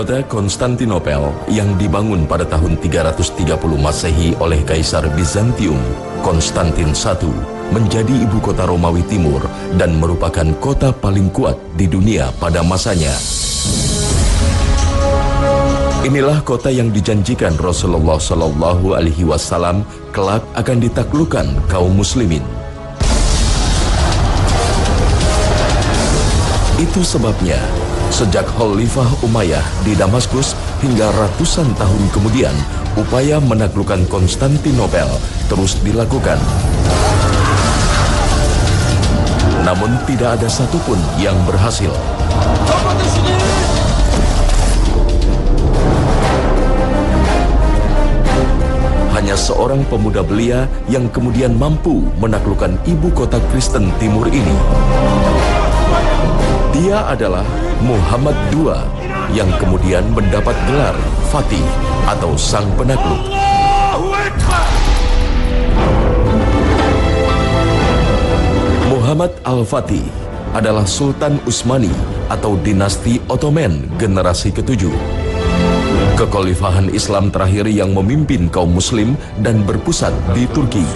Kota Konstantinopel yang dibangun pada tahun 330 Masehi oleh Kaisar Bizantium, Konstantin I, menjadi ibu kota Romawi Timur dan merupakan kota paling kuat di dunia pada masanya. Inilah kota yang dijanjikan Rasulullah Shallallahu Alaihi Wasallam kelak akan ditaklukkan kaum muslimin. Itu sebabnya sejak Khalifah Umayyah di Damaskus hingga ratusan tahun kemudian, upaya menaklukkan Konstantinopel terus dilakukan. Namun tidak ada satupun yang berhasil. Hanya seorang pemuda belia yang kemudian mampu menaklukkan ibu kota Kristen Timur ini. Dia adalah Muhammad II yang kemudian mendapat gelar Fatih atau Sang Penakluk. Muhammad Al-Fatih adalah Sultan Utsmani atau dinasti Ottoman generasi ke-7. Kekhalifahan Islam terakhir yang memimpin kaum muslim dan berpusat di Turki.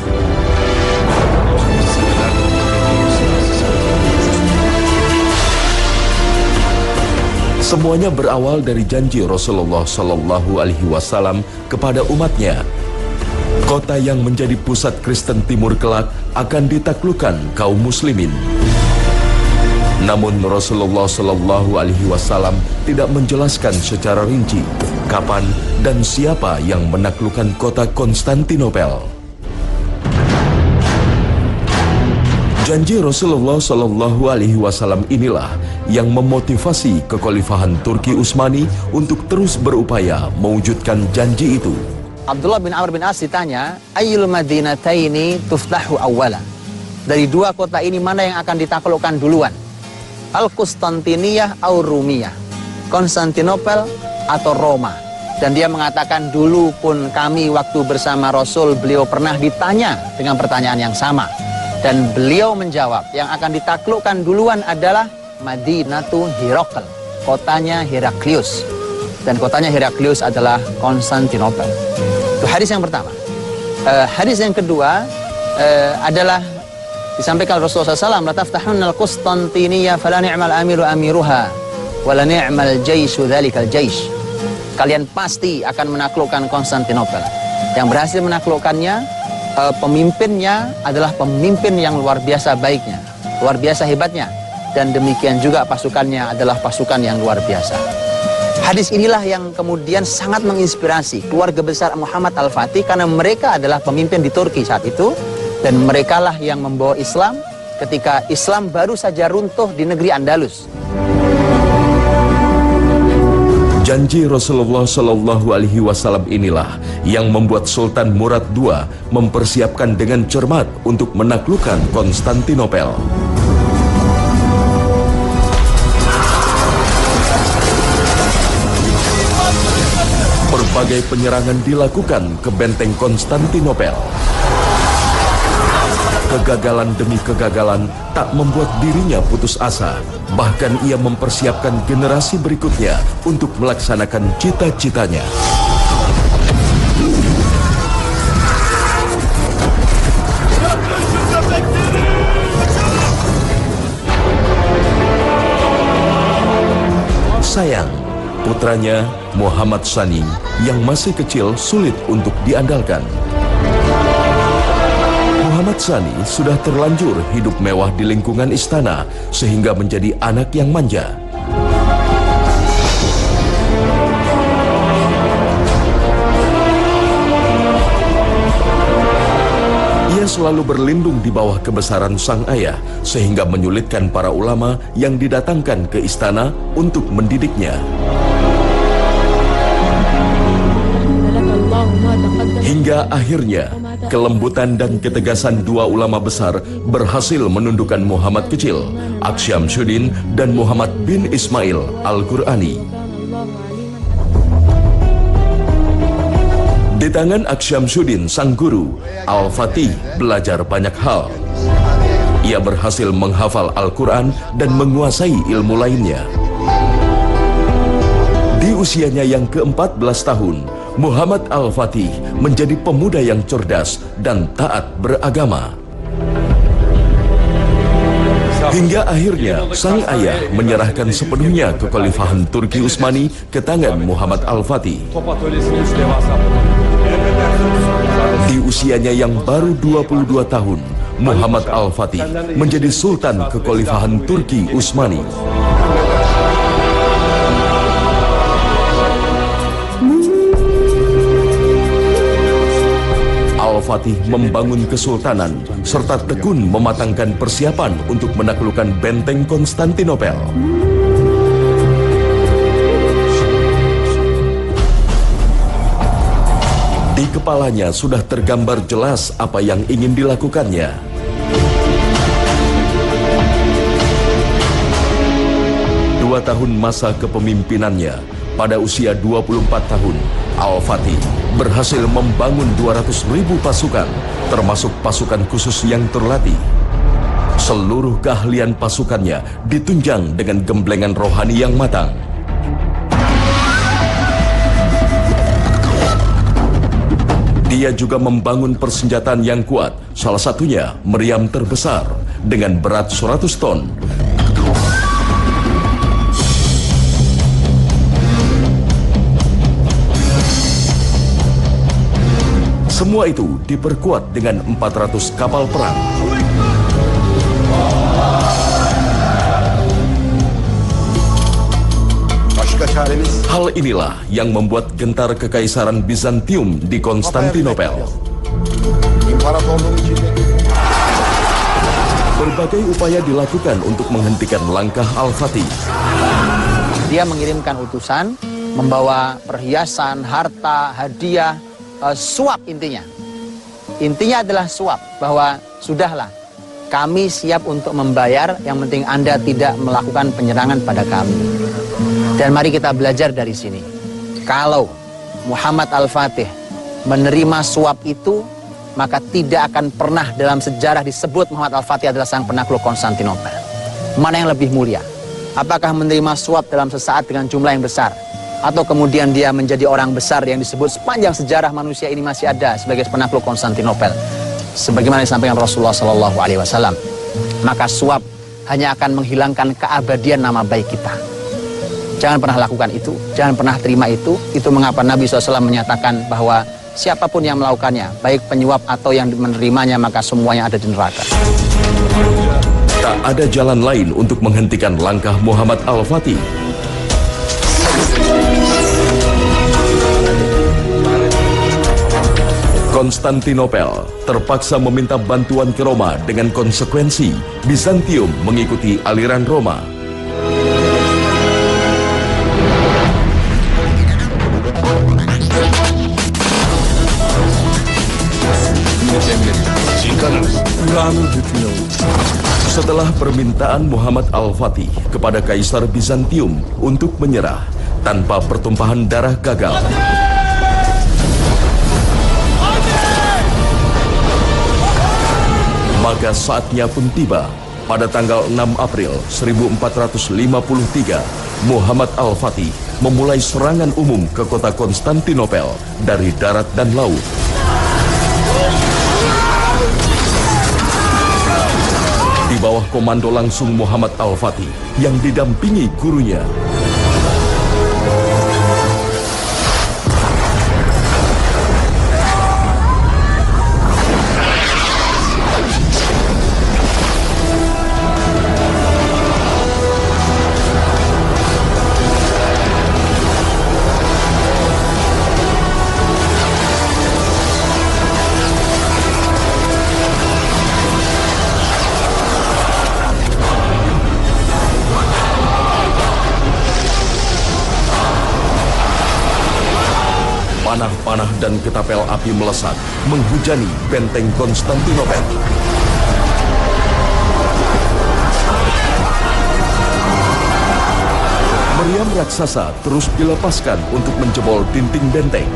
Semuanya berawal dari janji Rasulullah Shallallahu Alaihi Wasallam kepada umatnya. Kota yang menjadi pusat Kristen Timur kelak akan ditaklukkan kaum muslimin. Namun Rasulullah Shallallahu Alaihi Wasallam tidak menjelaskan secara rinci kapan dan siapa yang menaklukkan kota Konstantinopel. Janji Rasulullah Shallallahu Alaihi Wasallam inilah yang memotivasi kekhalifahan Turki Utsmani untuk terus berupaya mewujudkan janji itu. Abdullah bin Amr bin As ditanya, ayyul madinataini tuftahu awwala. Dari dua kota ini mana yang akan ditaklukkan duluan? Al-Qustantiniyah atau Rumiyah? Konstantinopel atau Roma? Dan dia mengatakan, dulu pun kami waktu bersama Rasul, beliau pernah ditanya dengan pertanyaan yang sama. Dan beliau menjawab, yang akan ditaklukkan duluan adalah Madinatu Herakl, kotanya Heraklius. Dan kotanya Heraklius adalah Konstantinopel. Itu hadis yang pertama. Hadis yang kedua adalah disampaikan Rasulullah SAW, la taftahunna al-Qustantiniyah fala ni'mal amiru amiruha wala ni'mal jaishu dzalikal jaish. Kalian pasti akan menaklukkan Konstantinopel. Yang berhasil menaklukkannya, pemimpinnya adalah pemimpin yang luar biasa baiknya, luar biasa hebatnya. Dan demikian juga pasukannya adalah pasukan yang luar biasa. Hadis inilah yang kemudian sangat menginspirasi keluarga besar Muhammad Al-Fatih, karena mereka adalah pemimpin di Turki saat itu. Dan merekalah yang membawa Islam ketika Islam baru saja runtuh di negeri Andalus. Janji Rasulullah Shallallahu Alaihi Wasallam inilah yang membuat Sultan Murad II mempersiapkan dengan cermat untuk menaklukkan Konstantinopel. Berbagai penyerangan dilakukan ke benteng Konstantinopel. Kegagalan demi kegagalan tak membuat dirinya putus asa. Bahkan ia mempersiapkan generasi berikutnya untuk melaksanakan cita-citanya. Sayang, putranya Muhammad Tsani yang masih kecil sulit untuk diandalkan. Muhammad Tsani sudah terlanjur hidup mewah di lingkungan istana sehingga menjadi anak yang manja. Ia selalu berlindung di bawah kebesaran sang ayah sehingga menyulitkan para ulama yang didatangkan ke istana untuk mendidiknya. Hingga akhirnya kelembutan dan ketegasan dua ulama besar berhasil menundukkan Muhammad kecil, Aksyamsuddin dan Muhammad bin Ismail Al-Qurani. Di tangan Aksyamsuddin, sang guru, Al-Fatih belajar banyak hal. Ia berhasil menghafal Al-Quran dan menguasai ilmu lainnya. Di usianya yang ke-14 tahun, Muhammad Al-Fatih menjadi pemuda yang cerdas dan taat beragama. Hingga akhirnya sang ayah menyerahkan sepenuhnya kekhalifahan Turki Utsmani ke tangan Muhammad Al-Fatih. Di usianya yang baru 22 tahun, Muhammad Al-Fatih menjadi Sultan Kekhalifahan Turki Utsmani. Al-Fatih membangun kesultanan serta tekun mematangkan persiapan untuk menaklukkan benteng Konstantinopel. Di kepalanya sudah tergambar jelas apa yang ingin dilakukannya. Dua tahun masa kepemimpinannya, pada usia 24 tahun, Al-Fatih berhasil membangun 200.000 pasukan, termasuk pasukan khusus yang terlatih. Seluruh keahlian pasukannya ditunjang dengan gemblengan rohani yang matang. Dia juga membangun persenjataan yang kuat, salah satunya meriam terbesar dengan berat 100 ton. Semua itu diperkuat dengan 400 kapal perang. Hal inilah yang membuat gentar kekaisaran Bizantium di Konstantinopel. Berbagai upaya dilakukan untuk menghentikan langkah Al-Fatih. Dia mengirimkan utusan, membawa perhiasan, harta, hadiah, suap intinya. Intinya adalah suap, bahwa sudahlah, kami siap untuk membayar, yang penting Anda tidak melakukan penyerangan pada kami. Dan mari kita belajar dari sini. Kalau Muhammad Al-Fatih menerima suap itu, maka tidak akan pernah dalam sejarah disebut Muhammad Al-Fatih adalah sang penakluk Konstantinopel. Mana yang lebih mulia? Apakah menerima suap dalam sesaat dengan jumlah yang besar? Atau kemudian dia menjadi orang besar yang disebut sepanjang sejarah manusia ini masih ada sebagai penakluk Konstantinopel, sebagaimana disampaikan Rasulullah SAW. Maka suap hanya akan menghilangkan keabadian nama baik kita. Jangan pernah lakukan itu, jangan pernah terima itu. Itu mengapa Nabi SAW menyatakan bahwa siapapun yang melakukannya, baik penyuap atau yang menerimanya, maka semuanya ada di neraka. Tak ada jalan lain untuk menghentikan langkah Muhammad Al-Fatih. Konstantinopel terpaksa meminta bantuan ke Roma dengan konsekuensi Bizantium mengikuti aliran Roma. Setelah permintaan Muhammad Al-Fatih kepada Kaisar Bizantium untuk menyerah tanpa pertumpahan darah gagal, maka saatnya pun tiba. Pada tanggal 6 April 1453, Muhammad Al-Fatih memulai serangan umum ke kota Konstantinopel dari darat dan laut. Di bawah komando langsung Muhammad Al-Fatih yang didampingi gurunya. Panah-panah dan ketapel api melesat menghujani benteng Konstantinopel. Meriam raksasa terus dilepaskan untuk menjebol dinding benteng.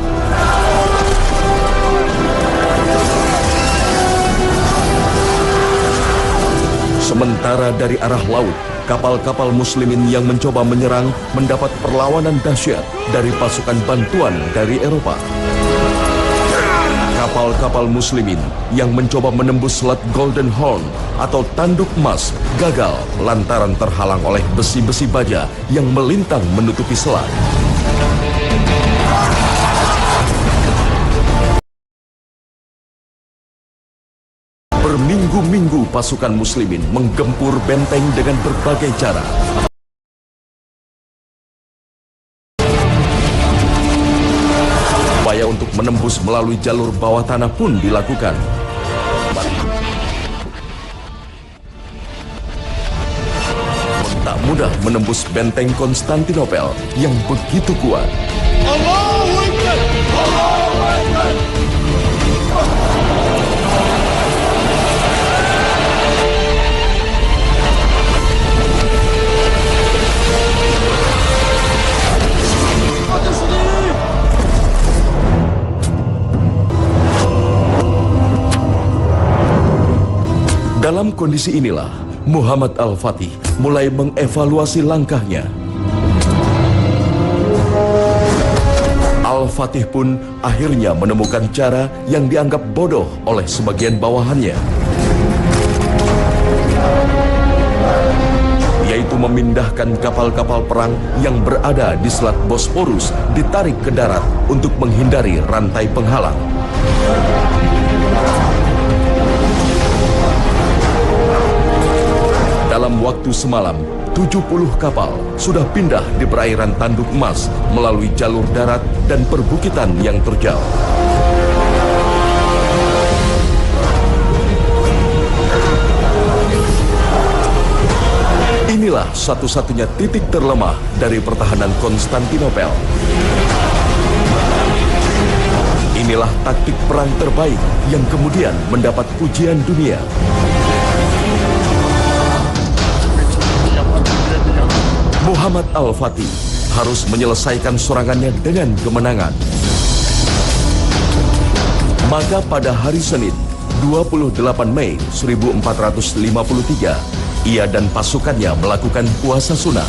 Sementara dari arah laut, kapal-kapal muslimin yang mencoba menyerang mendapat perlawanan dahsyat dari pasukan bantuan dari Eropa. Kapal-kapal muslimin yang mencoba menembus Selat Golden Horn atau Tanduk Emas gagal lantaran terhalang oleh besi-besi baja yang melintang menutupi selat. Berminggu-minggu pasukan muslimin menggempur benteng dengan berbagai cara. Upaya untuk menembus melalui jalur bawah tanah pun dilakukan. Tak mudah menembus benteng Konstantinopel yang begitu kuat. Allahu Akbar! Allahu Akbar! Dalam kondisi inilah, Muhammad Al-Fatih mulai mengevaluasi langkahnya. Al-Fatih pun akhirnya menemukan cara yang dianggap bodoh oleh sebagian bawahannya, yaitu memindahkan kapal-kapal perang yang berada di Selat Bosporus ditarik ke darat untuk menghindari rantai penghalang. Dalam waktu semalam, 70 kapal sudah pindah di perairan Tanduk Emas melalui jalur darat dan perbukitan yang terjal. Inilah satu-satunya titik terlemah dari pertahanan Konstantinopel. Inilah taktik perang terbaik yang kemudian mendapat pujian dunia. Muhammad Al-Fatih harus menyelesaikan serangannya dengan kemenangan. Maka pada hari Senin, 28 Mei 1453, ia dan pasukannya melakukan puasa sunnah.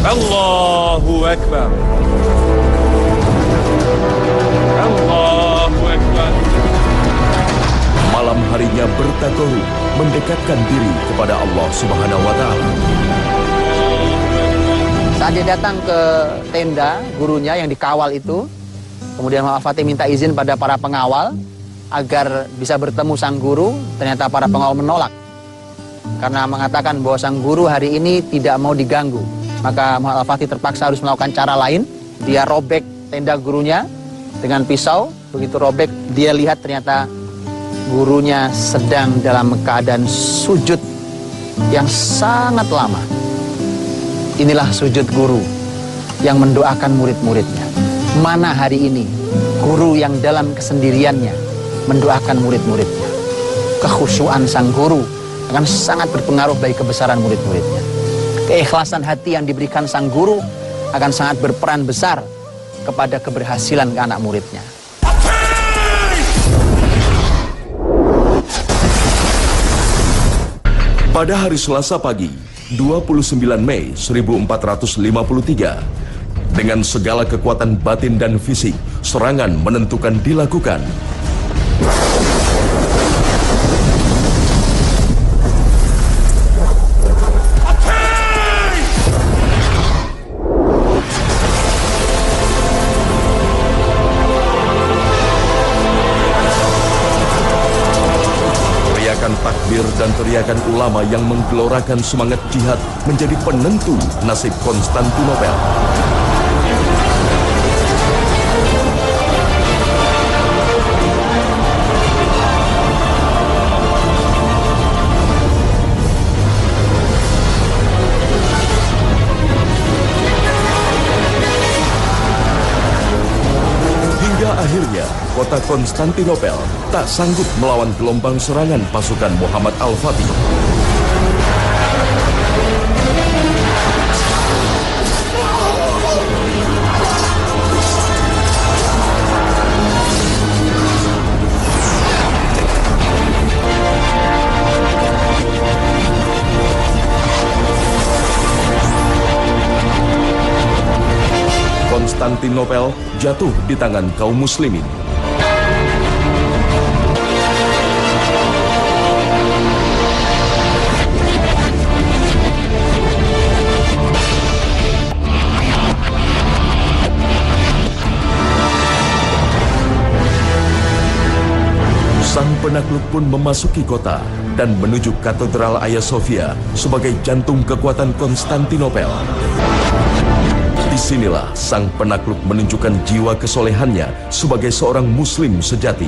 Allahu Akbar. Allahu Akbar. Malam harinya bertakohu, mendekatkan diri kepada Allah Subhanahu wa Ta'ala. Saat dia datang ke tenda gurunya yang dikawal itu, kemudian Muhammad Al-Fatih minta izin pada para pengawal agar bisa bertemu sang guru. Ternyata para pengawal menolak karena mengatakan bahwa sang guru hari ini tidak mau diganggu. Maka Muhammad Al-Fatih terpaksa harus melakukan cara lain. Dia robek tenda gurunya dengan pisau. Begitu robek, dia lihat ternyata gurunya sedang dalam keadaan sujud yang sangat lama. Inilah sujud guru yang mendoakan murid-muridnya. Mana hari ini guru yang dalam kesendiriannya mendoakan murid-muridnya. Kekhusyuan sang guru akan sangat berpengaruh bagi kebesaran murid-muridnya. Keikhlasan hati yang diberikan sang guru akan sangat berperan besar kepada keberhasilan anak muridnya. Pada hari Selasa pagi, 29 Mei 1453, dengan segala kekuatan batin dan fisik, serangan menentukan dilakukan. Takbir dan teriakan ulama yang menggelorakan semangat jihad menjadi penentu nasib Konstantinopel. Akhirnya, kota Konstantinopel tak sanggup melawan gelombang serangan pasukan Muhammad Al-Fatih. Konstantinopel jatuh di tangan kaum muslimin. Sang penakluk pun memasuki kota dan menuju Katedral Hagia Sophia sebagai jantung kekuatan Konstantinopel. Disinilah sang penakluk menunjukkan jiwa kesolehannya sebagai seorang muslim sejati.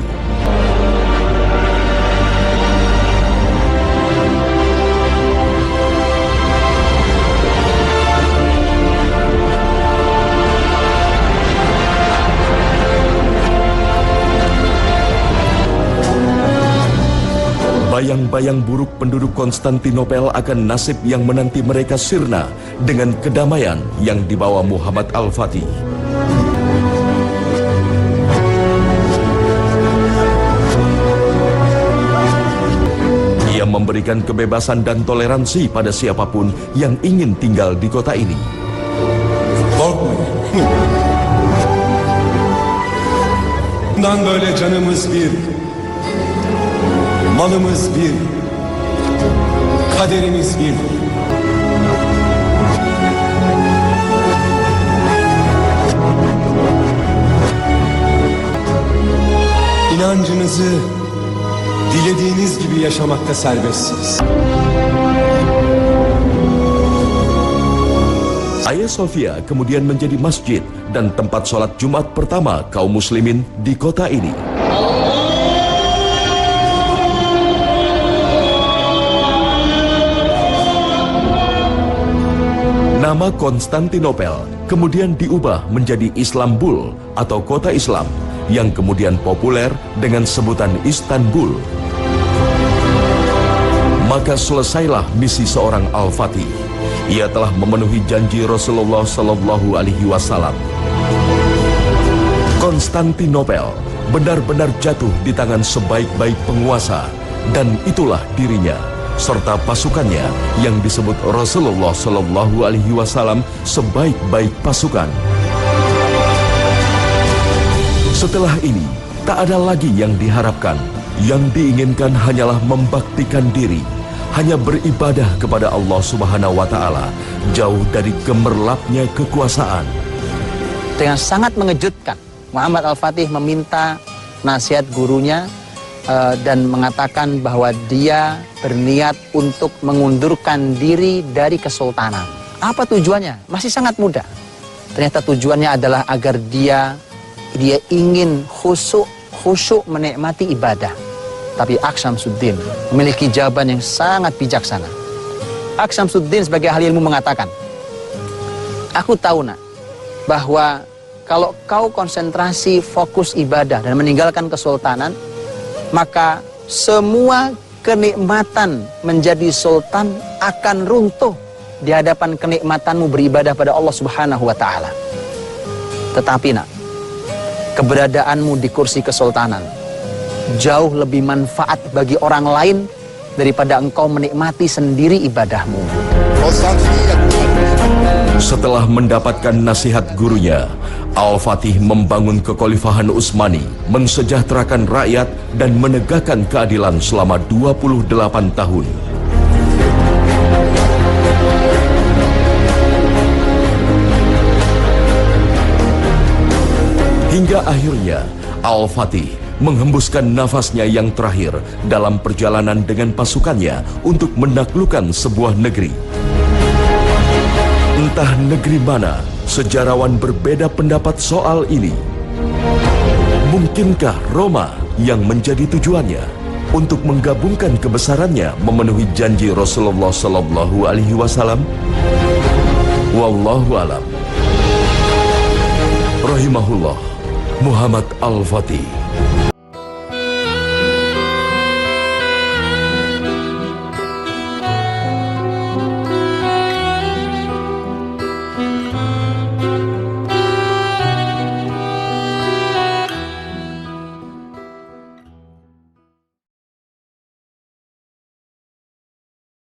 Bayang-bayang buruk penduduk Konstantinopel akan nasib yang menanti mereka sirna dengan kedamaian yang dibawa Muhammad Al-Fatih. Ia memberikan kebebasan dan toleransi pada siapapun yang ingin tinggal di kota ini. Korkmayın. Bundan böyle canımız bir. Malımız bir, kaderimiz bir. İnancınızı dilediğiniz gibi yaşamakta serbestsiniz. Hagia Sophia kemudian menjadi masjid dan tempat sholat Jumat pertama kaum muslimin di kota ini. Nama Konstantinopel kemudian diubah menjadi Islambul atau kota Islam yang kemudian populer dengan sebutan Istanbul. Maka selesailah misi seorang Al-Fatih. Ia telah memenuhi janji Rasulullah Sallallahu Alaihi Wasallam. Konstantinopel benar-benar jatuh di tangan sebaik-baik penguasa, dan itulah dirinya serta pasukannya yang disebut Rasulullah Sallallahu Alaihi Wasallam sebaik-baik pasukan. Setelah ini, tak ada lagi yang diharapkan. Yang diinginkan hanyalah membaktikan diri, hanya beribadah kepada Allah Subhanahu wa Ta'ala, jauh dari gemerlapnya kekuasaan. Dengan sangat mengejutkan, Muhammad Al-Fatih meminta nasihat gurunya dan mengatakan bahwa dia berniat untuk mengundurkan diri dari kesultanan. Apa tujuannya? Masih sangat muda. Ternyata tujuannya adalah agar dia ingin khusyuk menikmati ibadah. Tapi Aqs Syamsuddin memiliki jawaban yang sangat bijaksana. Aqs Syamsuddin sebagai ahli ilmu mengatakan, aku tahu nak, bahwa kalau kau konsentrasi fokus ibadah dan meninggalkan kesultanan, maka semua kenikmatan menjadi sultan akan runtuh di hadapan kenikmatanmu beribadah pada Allah Subhanahu wa Ta'ala. Tetapi nak, keberadaanmu di kursi kesultanan jauh lebih manfaat bagi orang lain daripada engkau menikmati sendiri ibadahmu. Setelah mendapatkan nasihat gurunya, Al-Fatih membangun kekhalifahan Utsmani, mensejahterakan rakyat dan menegakkan keadilan selama 28 tahun. Hingga akhirnya Al-Fatih menghembuskan nafasnya yang terakhir dalam perjalanan dengan pasukannya untuk menaklukkan sebuah negeri. Entah negeri mana, sejarawan berbeda pendapat soal ini. Mungkinkah Roma yang menjadi tujuannya untuk menggabungkan kebesarannya memenuhi janji Rasulullah Sallallahu Alaihi Wasallam? Wallahu alam. Rahimahullah, Muhammad Al-Fatih.